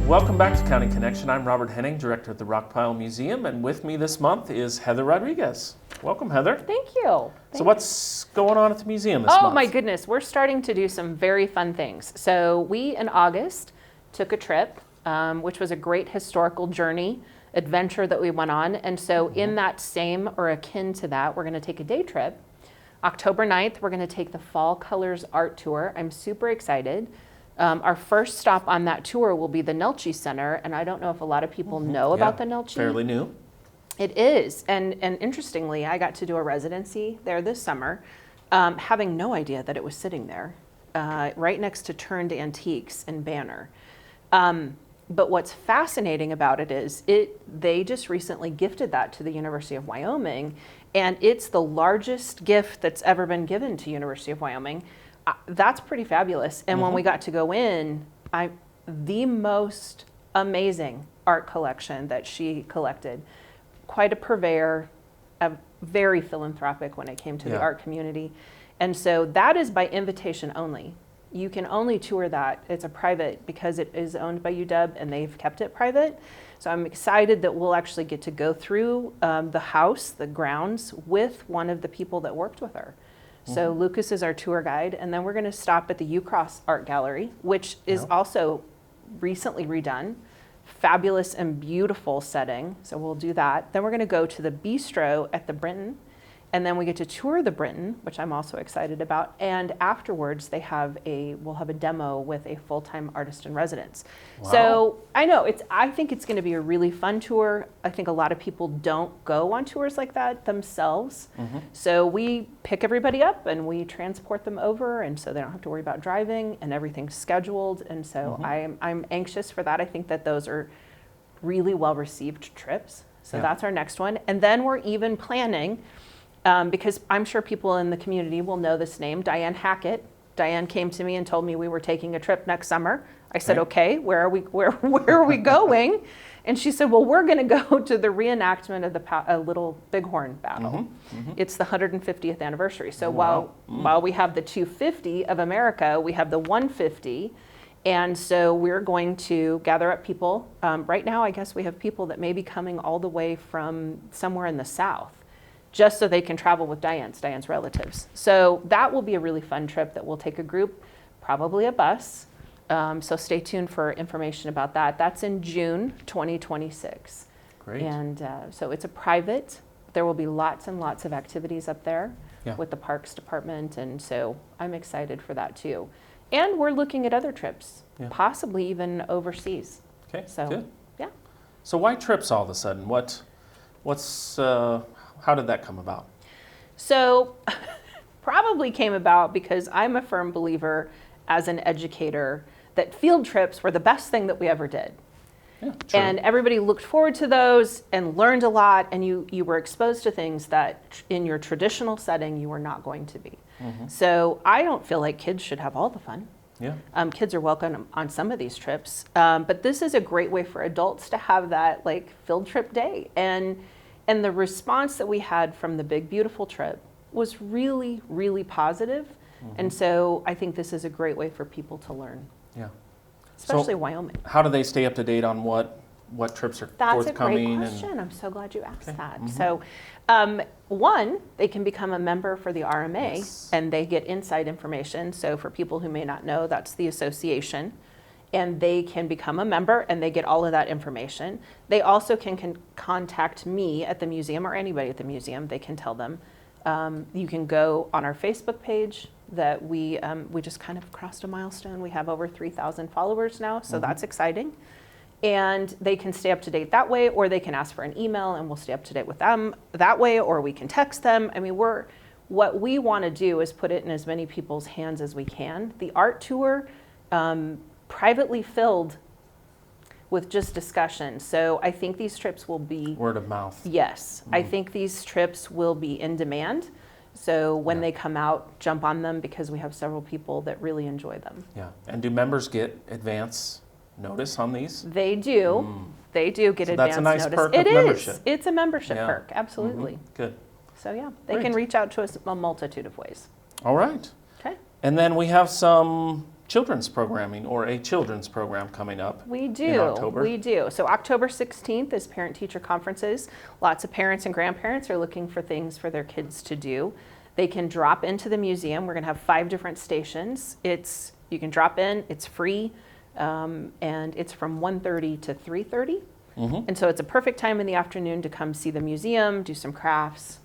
Welcome back to County Connection. I'm Robert Henning, Director at the Rockpile Museum, and with me this month is Heather Rodriguez. Welcome, Heather. Thank you. So what's going on at the museum this month? Oh my goodness, we're starting to do some very fun things. So we, in August, took a trip, which was a great historical journey, adventure that we went on. And so in that same or akin to that, we're gonna take a day trip. October 9th, we're gonna take the Fall Colors Art Tour. I'm super excited. Our first stop on that tour will be the Nelche Center, and I don't know if a lot of people know about the Nelche. Fairly new. It is, and interestingly, I got to do a residency there this summer, having no idea that it was sitting there, right next to Turned Antiques and Banner. But what's fascinating about it is they just recently gifted that to the University of Wyoming, and it's the largest gift that's ever been given to University of Wyoming. That's pretty fabulous. And when we got to go in, the most amazing art collection that she collected. Quite a purveyor, very philanthropic when it came to the art community. And so that is by invitation only. You can only tour that. It's a private, because it is owned by UW and they've kept it private. So I'm excited that we'll actually get to go through the house, the grounds, with one of the people that worked with her. So Lucas is our tour guide, and then we're going to stop at the U-Cross Art Gallery, which is also recently redone. Fabulous and beautiful setting, so we'll do that. Then we're going to go to the bistro at the Brinton, and then we get to tour the Brinton, which I'm also excited about. And afterwards, we'll have a demo with a full-time artist in residence. Wow. So I think it's going to be a really fun tour. I think a lot of people don't go on tours like that themselves. So we pick everybody up and we transport them over, and so they don't have to worry about driving, and everything's scheduled. And so I'm anxious for that. I think that those are really well-received trips. So that's our next one. And then we're even planning, because I'm sure people in the community will know this name, Diane Hackett. Diane came to me and told me we were taking a trip next summer. I said, okay, where are we going? And she said, well, we're going to go to the reenactment of the Little Bighorn battle. It's the 150th anniversary. So while we have the 250 of America, we have the 150. And so we're going to gather up people. Right now, I guess we have people that may be coming all the way from somewhere in the South, just so they can travel with Diane's relatives. So that will be a really fun trip that we'll take a group, probably a bus. So stay tuned for information about that. That's in June 2026. Great. And so it's a private. There will be lots and lots of activities up there with the Parks Department. And so I'm excited for that too. And we're looking at other trips, possibly even overseas. Okay, so, good. Yeah. So why trips all of a sudden? How did that come about? So probably came about because I'm a firm believer as an educator that field trips were the best thing that we ever did. Yeah, true. And everybody looked forward to those and learned a lot, and you were exposed to things that in your traditional setting you were not going to be. So I don't feel like kids should have all the fun. Yeah. Kids are welcome on some of these trips, but this is a great way for adults to have that like field trip day. And the response that we had from the Big Beautiful trip was really, really positive. And so I think this is a great way for people to learn. Yeah. Especially Wyoming. How do they stay up to date on what trips are forthcoming? That's a great question. I'm so glad you asked that. So one, they can become a member for the RMA and they get inside information. So for people who may not know, that's the association. And they can become a member and they get all of that information. They also can contact me at the museum, or anybody at the museum. They can tell them. You can go on our Facebook page that we just kind of crossed a milestone. We have over 3,000 followers now, so that's exciting. And they can stay up to date that way, or they can ask for an email and we'll stay up to date with them that way, or we can text them. I mean, what we want to do is put it in as many people's hands as we can. The art tour, privately filled with just discussion. So I think these trips will be word of mouth. Yes, I think these trips will be in demand. So when they come out, jump on them, because we have several people that really enjoy them. Yeah, and do members get advance notice on these? They do. They do get advance notice. That's a nice perk of membership. It is. It's a membership perk, absolutely. Good. So yeah, they can reach out to us a multitude of ways. All right. Okay. And then we have some children's programming or a children's program coming up We do. in October. We do. So October 16th is parent-teacher conferences. Lots of parents and grandparents are looking for things for their kids to do. They can drop into the museum. We're going to have 5 different stations. You can drop in. It's free, and it's from 1:30 to 3:30. And so it's a perfect time in the afternoon to come see the museum, do some crafts,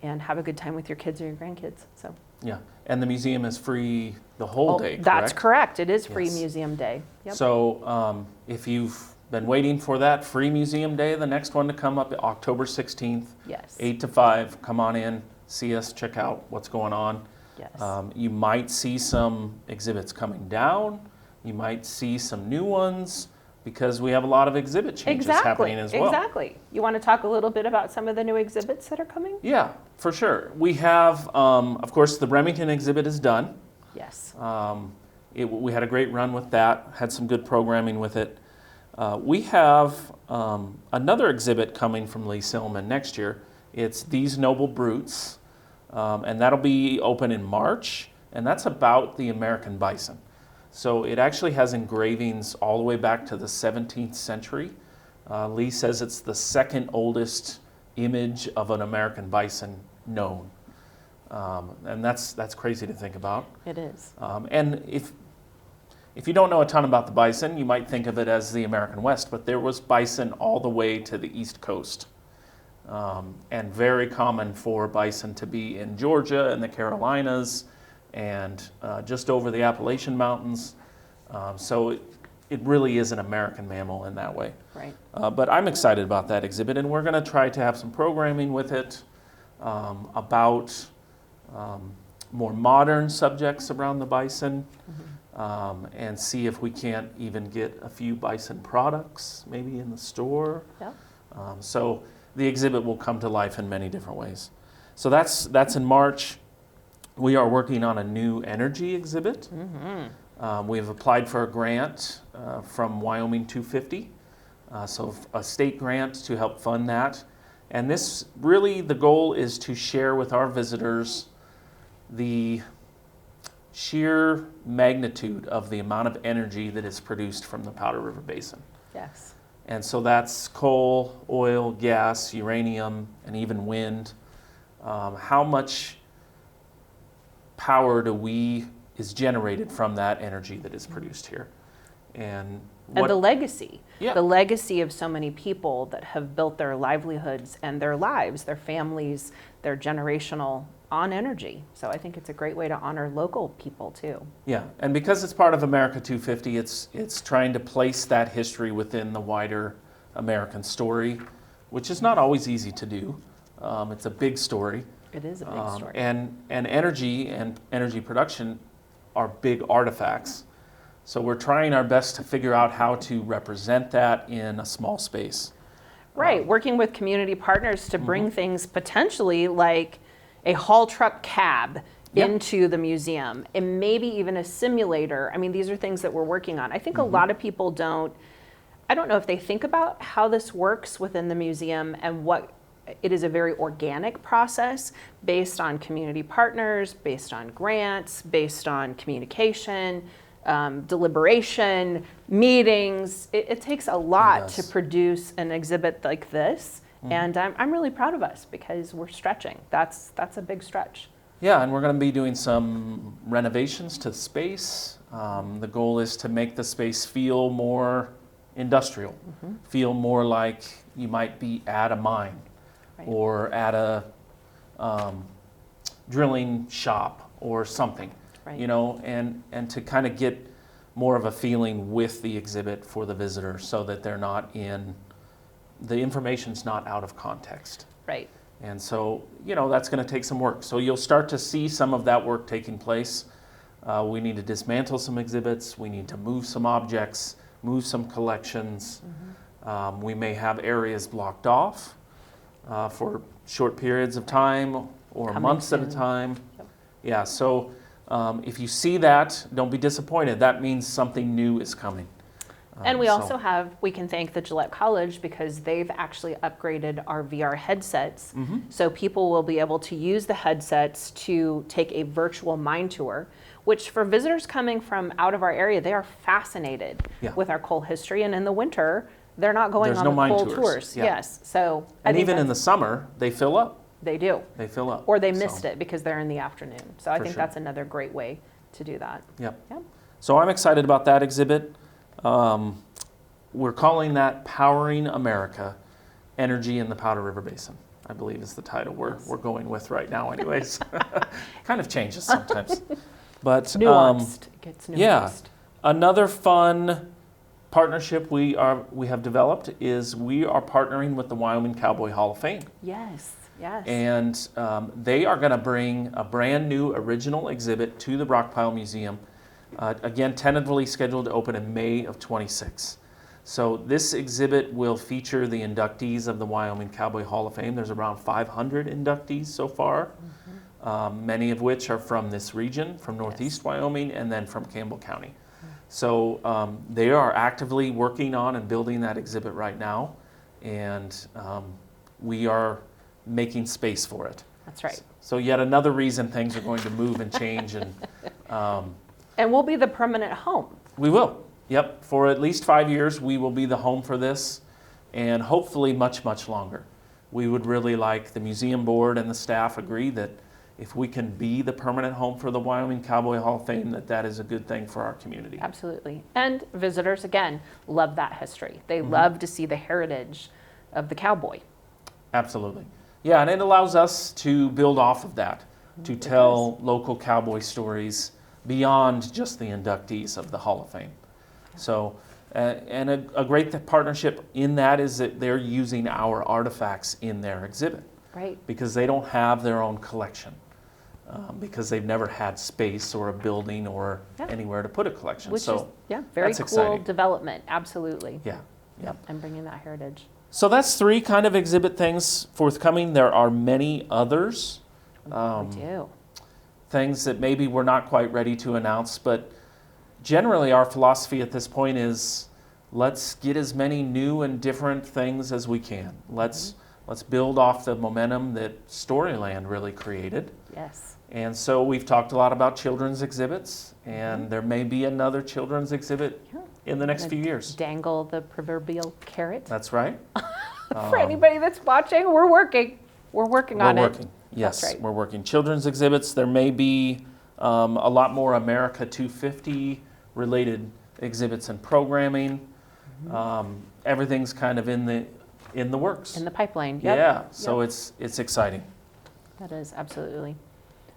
and have a good time with your kids or your grandkids. So. Yeah, and the museum is free the whole day, correct? That's correct. It is free Yes. museum day. Yep. So if you've been waiting for that free museum day, the next one to come up October 16th, Yes. 8 to 5, come on in, see us, check out what's going on. Yes. You might see some exhibits coming down. You might see some new ones because we have a lot of exhibit changes happening as well. Exactly. You want to talk a little bit about some of the new exhibits that are coming? Yeah, for sure. We have, of course, the Remington exhibit is done. Yes. We had a great run with that, had some good programming with it. We have another exhibit coming from Lee Silman next year. It's These Noble Brutes, and that'll be open in March, and that's about the American bison. So it actually has engravings all the way back to the 17th century. Lee says it's the second oldest image of an American bison known. And that's crazy to think about. It is. And if you don't know a ton about the bison, you might think of it as the American West, but there was bison all the way to the East Coast. And very common for bison to be in Georgia and the Carolinas and just over the Appalachian Mountains. So it really is an American mammal in that way. Right. But I'm excited about that exhibit, and we're going to try to have some programming with it about more modern subjects around the bison, and see if we can't even get a few bison products maybe in the store. Yep. So the exhibit will come to life in many different ways. So that's in March. We are working on a new energy exhibit. We've applied for a grant from Wyoming 250, so a state grant to help fund that. And this really, the goal is to share with our visitors the sheer magnitude of the amount of energy that is produced from the Powder River Basin. Yes. And so that's coal, oil, gas, uranium, and even wind. How much power is generated from that energy that is produced here? And the legacy. Yeah. The legacy of so many people that have built their livelihoods and their lives, their families, their generational on energy. So I think it's a great way to honor local people too. Yeah, and because it's part of America 250, it's trying to place that history within the wider American story, which is not always easy to do. It's a big story. It is a big story. And energy production are big artifacts. So we're trying our best to figure out how to represent that in a small space. Right, working with community partners to bring things potentially like a haul truck cab into the museum, and maybe even a simulator. I mean, these are things that we're working on. I think a lot of people I don't know if they think about how this works within the museum, and what it is a very organic process based on community partners, based on grants, based on communication, deliberation, meetings. It takes a lot to produce an exhibit like this. And I'm really proud of us because we're stretching. That's a big stretch. Yeah, and we're going to be doing some renovations to the space. The goal is to make the space feel more industrial, feel more like you might be at a mine or at a drilling shop or something, you know, and to kind of get more of a feeling with the exhibit for the visitor so that they're not the information's not out of context. Right. And so, you know, that's going to take some work. So you'll start to see some of that work taking place. We need to dismantle some exhibits. We need to move some objects, move some collections. We may have areas blocked off for short periods of time or months at a time. Yeah, so if you see that, don't be disappointed. That means something new is coming. And we So- also have, we can thank the Gillette College because they've actually upgraded our VR headsets. So people will be able to use the headsets to take a virtual mind tour, which for visitors coming from out of our area, they are fascinated Yeah. with our coal history. And in the winter, they're not going There's on no the mind coal tours. tours. Yeah. Yes. So I And think even in the that's- summer, they fill up. they do. They fill up. Or they So, missed it because they're in the afternoon. So I For think sure. that's another great way to do that. Yep. Yep. So I'm excited about that exhibit. We're calling that Powering America, Energy in the Powder River Basin, I believe is the title we're going with right now anyways. Kind of changes sometimes. But Nuanced. It gets nuanced. yeah. Another fun partnership we have developed is we are partnering with the Wyoming Cowboy Hall of Fame. Yes. Yes. And they are going to bring a brand new original exhibit to the Rockpile Museum. Again, tentatively scheduled to open in May of 26. So this exhibit will feature the inductees of the Wyoming Cowboy Hall of Fame. There's around 500 inductees so far, many of which are from this region, from Northeast Wyoming, and then from Campbell County. So they are actively working on and building that exhibit right now, and we are making space for it. That's right. So yet another reason things are going to move and change, and And we'll be the permanent home. we will. Yep, for at least 5 years, we will be the home for this, and hopefully much, much longer. We would really like, the museum board and the staff agree that if we can be the permanent home for the Wyoming Cowboy Hall of Fame, that is a good thing for our community. Absolutely. And visitors, again, love that history. They love to see the heritage of the cowboy. Absolutely. Yeah, and it allows us to build off of that, to tell local cowboy stories beyond just the inductees of the Hall of Fame. So, and a great partnership in that is that they're using our artifacts in their exhibit Right. because they don't have their own collection, because they've never had space or a building or anywhere to put a collection. Which So, is, very that's cool exciting. development. Absolutely. yeah. Yep. And bringing that heritage. So that's 3 kind of exhibit things forthcoming. There are many others. We do. Things that maybe we're not quite ready to announce, but generally our philosophy at this point is let's get as many new and different things as we can. Let's build off the momentum that Storyland really created. Yes. And so we've talked a lot about children's exhibits, and there may be another children's exhibit in the next few years. Dangle the proverbial carrot. That's right. For anybody that's watching, we're working. We're working on We're it. working. Yes, That's right. we're working. Children's exhibits, there may be a lot more America 250 related exhibits and programming. Everything's kind of in the works. In the pipeline. Yep. Yeah, so it's exciting. That is, absolutely.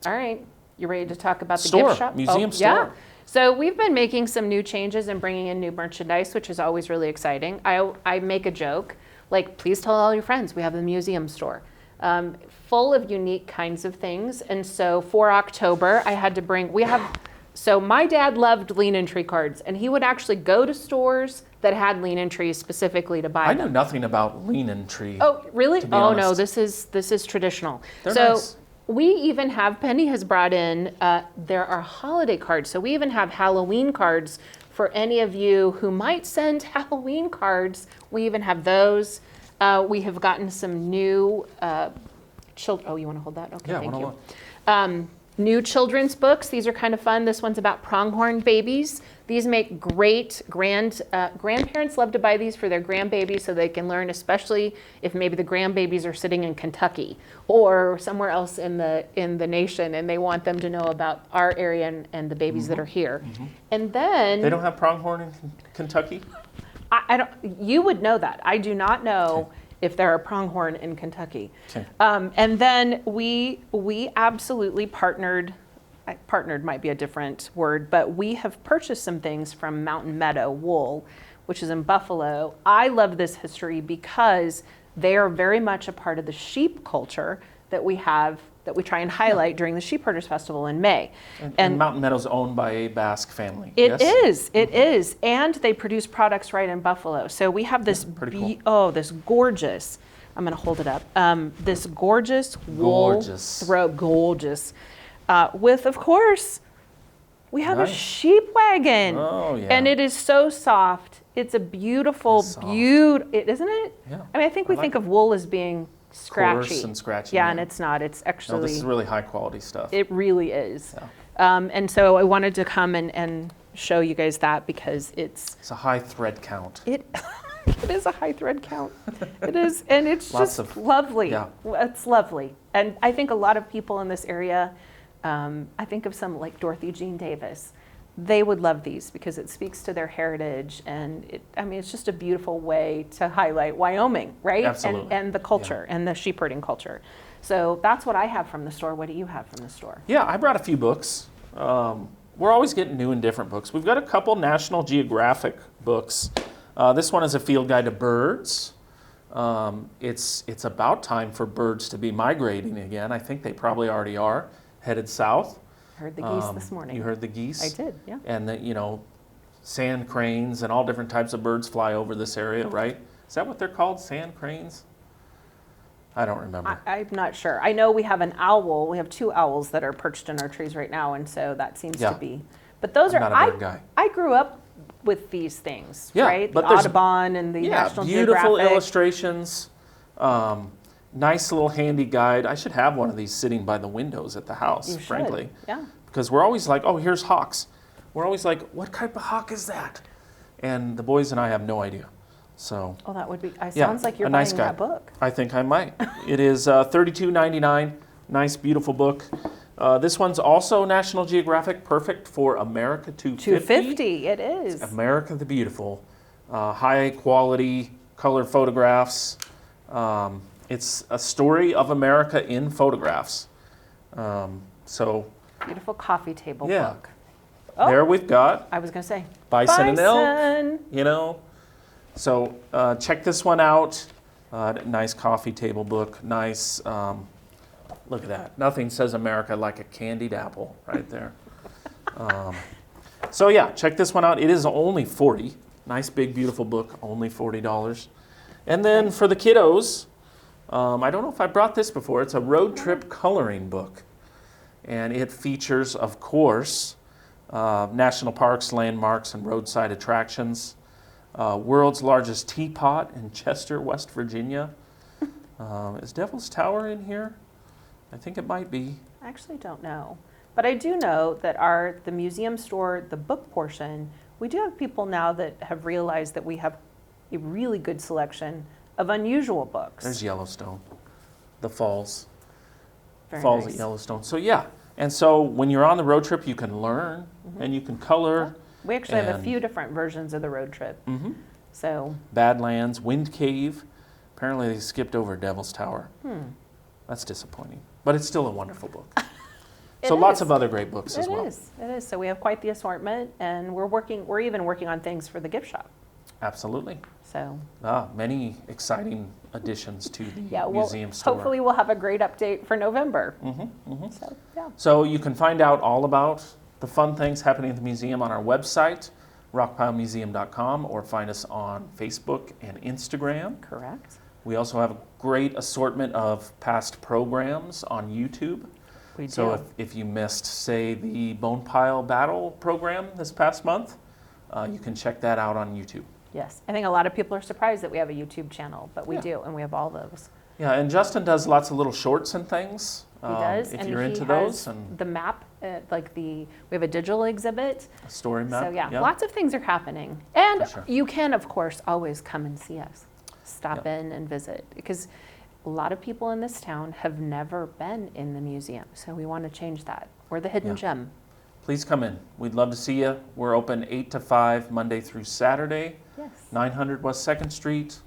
All right. You ready to talk about the Store, gift shop? museum Yeah. store. So we've been making some new changes and bringing in new merchandise, which is always really exciting. I make a joke, like, please tell all your friends we have a museum store. Full of unique kinds of things. And so for October, I had to bring, so my dad loved lean and tree cards, and he would actually go to stores that had lean and trees specifically to buy I them. knew nothing about lean and tree. Oh, really? to be Oh, no, honest. this is traditional. They're so nice. we even have, Penny has brought in, there are holiday cards. So we even have Halloween cards for any of you who might send Halloween cards. We even have those. We have gotten some new oh, you want to hold that? Okay, Yeah, thank wanna you. New children's books. These are kind of fun. This one's about pronghorn babies. These make great grandparents love to buy these for their grandbabies so they can learn, especially if maybe the grandbabies are sitting in Kentucky or somewhere else in the nation, and they want them to know about our area and the babies that are here. And then They don't have pronghorn in Kentucky? I don't. You would know that. I do not know if there are pronghorn in Kentucky. Okay. And then we absolutely partnered. Partnered might be a different word, but we have purchased some things from Mountain Meadow Wool, which is in Buffalo. I love this history because they are very much a part of the sheep culture that we have, that we try and highlight during the Sheep Herders Festival in May. And Mountain Meadow's owned by a Basque family. It yes? is, and they produce products right in Buffalo. So we have this, pretty cool. this gorgeous, I'm gonna hold it up, this gorgeous wool Gorgeous. throw, gorgeous, with, of course, We have a Nice. sheep wagon. Oh, yeah. And it is so soft. It's a beautiful, It's soft. isn't it? Yeah. I mean, I think we like think it. of wool as being scratchy. Coarse and scratchy. Yeah, and it's not. It's actually. No, this is really high quality stuff. It really is. Yeah. And so I wanted to come and show you guys that because It's a high thread count. it is a high thread count. It is, and it's Lots just of- lovely. yeah. It's lovely. And I think a lot of people in this area, I think of some like Dorothy Jean Davis. They would love these because it speaks to their heritage, and it's just a beautiful way to highlight Wyoming, right? Absolutely. And the culture and the sheep herding culture. So that's what I have from the store. What do you have from the store? Yeah, I brought a few books. We're always getting new and different books. We've got a couple National Geographic books. This one is a field guide to birds. It's about time for birds to be migrating again. I think they probably already are, headed south. Heard the geese this morning. You heard the geese? I did, yeah. And sand cranes and all different types of birds fly over this area, right? Is that what they're called, sand cranes? I don't remember. I'm not sure. I know we have an owl. We have 2 owls that are perched in our trees right now, and so that seems Yeah. to be. But those I'm are. not a bird guy. I grew up with these things, Yeah, right? but The there's- Audubon and the Yeah, National beautiful Geographic. illustrations. Nice little handy guide. I should have one of these sitting by the windows at the house, You should. frankly. Yeah. Because we're always like, oh, here's hawks. We're always like, what type of hawk is that? And the boys and I have no idea. So Oh, that would be. yeah, Sounds like you're a nice buying guide. that book. I think I might. It is $32.99. Nice, beautiful book. This one's also National Geographic, perfect for America 250. 250. It is. America the Beautiful. High quality color photographs. It's a story of America in photographs. So Beautiful coffee table Yeah. book. Oh, there we've got I was going to say. Bison and Elk. Bison. So check this one out. Nice coffee table book. Nice. Look at that. Nothing says America like a candied apple right there. So yeah, check this one out. It is only $40. Nice big beautiful book. Only $40. And then for the kiddos, I don't know if I brought this before. It's a road trip coloring book. And it features, of course, national parks, landmarks, and roadside attractions. World's largest teapot in Chester, West Virginia. Is Devil's Tower in here? I think it might be. I actually don't know. But I do know that the museum store, the book portion, we do have people now that have realized that we have a really good selection of unusual books. There's Yellowstone, the falls. Very Falls nice. at Yellowstone. So yeah, and so when you're on the road trip, you can learn and you can color. We actually have a and- few different versions of the road trip. Mhm. So, Badlands, Wind Cave. Apparently they skipped over Devil's Tower. That's disappointing, but it's still a wonderful book. So It lots is. of other great books as well. It is. So we have quite the assortment, and we're even working on things for the gift shop. Absolutely. So Many exciting additions to the yeah, museum store. hopefully we'll have a great update for November. So yeah, So you can find out all about the fun things happening at the museum on our website, rockpilemuseum.com, or find us on Facebook and Instagram. correct. We also have a great assortment of past programs on YouTube. We do. So if you missed, say, the Bone Pile Battle program this past month, you can check that out on YouTube. Yes, I think a lot of people are surprised that we have a YouTube channel, but we Yeah. do, and we have all those. Yeah, and Justin does lots of little shorts and things. He does, If and you're he into has those, and the map, we have a digital exhibit. a story map. So yeah, lots of things are happening, and For sure. you can, of course, always come and see us, stop Yep. in and visit, because a lot of people in this town have never been in the museum, so we want to change that. We're the hidden Yeah. gem. Please come in. We'd love to see you. We're open 8 to 5 Monday through Saturday, Yes. 900 West 2nd Street,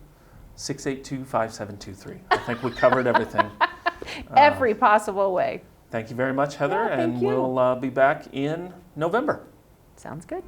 682-5723. I think we covered everything. Every possible way. Thank you very much, Heather, Yeah, thank and you. we'll be back in November. Sounds good.